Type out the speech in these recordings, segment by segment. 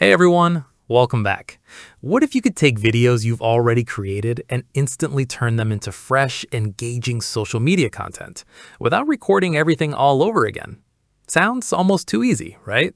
Hey everyone, welcome back. What if you could take videos you've already created and instantly turn them into fresh, engaging social media content without recording everything all over again? Sounds almost too easy, right?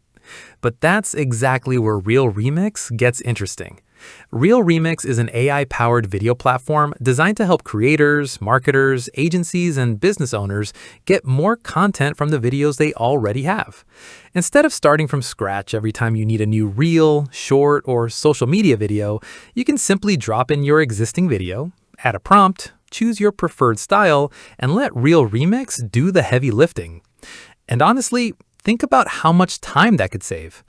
But that's exactly where Real Remix gets interesting. Real Remix is an AI-powered video platform designed to help creators, marketers, agencies, and business owners get more content from the videos they already have. Instead of starting from scratch every time you need a new reel, short, or social media video, you can simply drop in your existing video, add a prompt, choose your preferred style, and let Real Remix do the heavy lifting. And honestly, think about how much time that could save.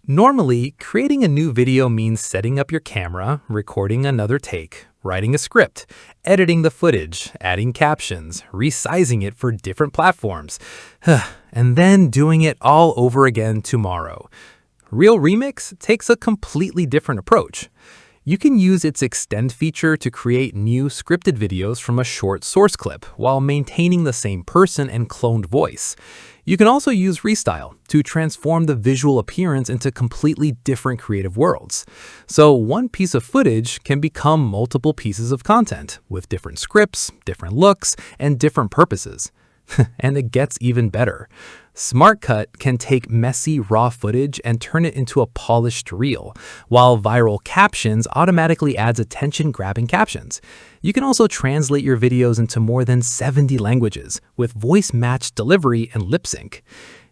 Normally, creating a new video means setting up your camera, recording another take, writing a script, editing the footage, adding captions, resizing it for different platforms, and then doing it all over again tomorrow. Real Remix takes a completely different approach. You can use its Extend feature to create new scripted videos from a short source clip while maintaining the same person and cloned voice. You can also use Restyle to transform the visual appearance into completely different creative worlds. So one piece of footage can become multiple pieces of content with different scripts, different looks, and different purposes. And it gets even better. Smart Cut can take messy raw footage and turn it into a polished reel, while Viral Captions automatically adds attention-grabbing captions. You can also translate your videos into more than 70 languages with voice-matched delivery and lip sync.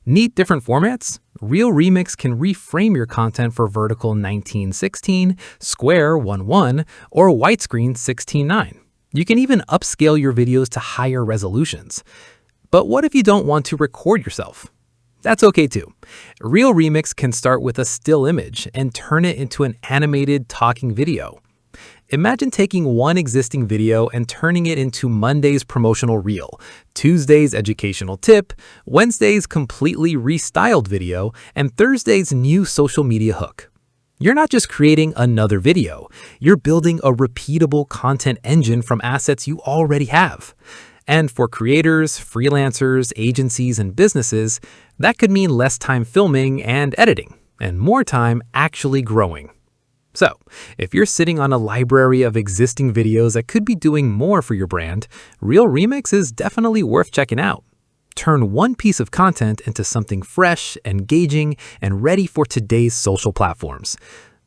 Need different formats? Real Remix can reframe your content for vertical 1916, square 11, or widescreen 16:9. You can even upscale your videos to higher resolutions. But what if you don't want to record yourself? That's okay too. Real Remix can start with a still image and turn it into an animated talking video. Imagine taking one existing video and turning it into Monday's promotional reel, Tuesday's educational tip, Wednesday's completely restyled video, and Thursday's new social media hook. You're not just creating another video, you're building a repeatable content engine from assets you already have. And for creators, freelancers, agencies, and businesses, that could mean less time filming and editing, and more time actually growing. So, if you're sitting on a library of existing videos that could be doing more for your brand, Real Remix is definitely worth checking out. Turn one piece of content into something fresh, engaging, and ready for today's social platforms.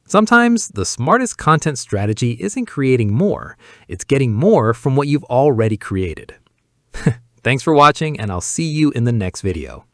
Sometimes the smartest content strategy isn't creating more, it's getting more from what you've already created. Thanks for watching, and I'll see you in the next video.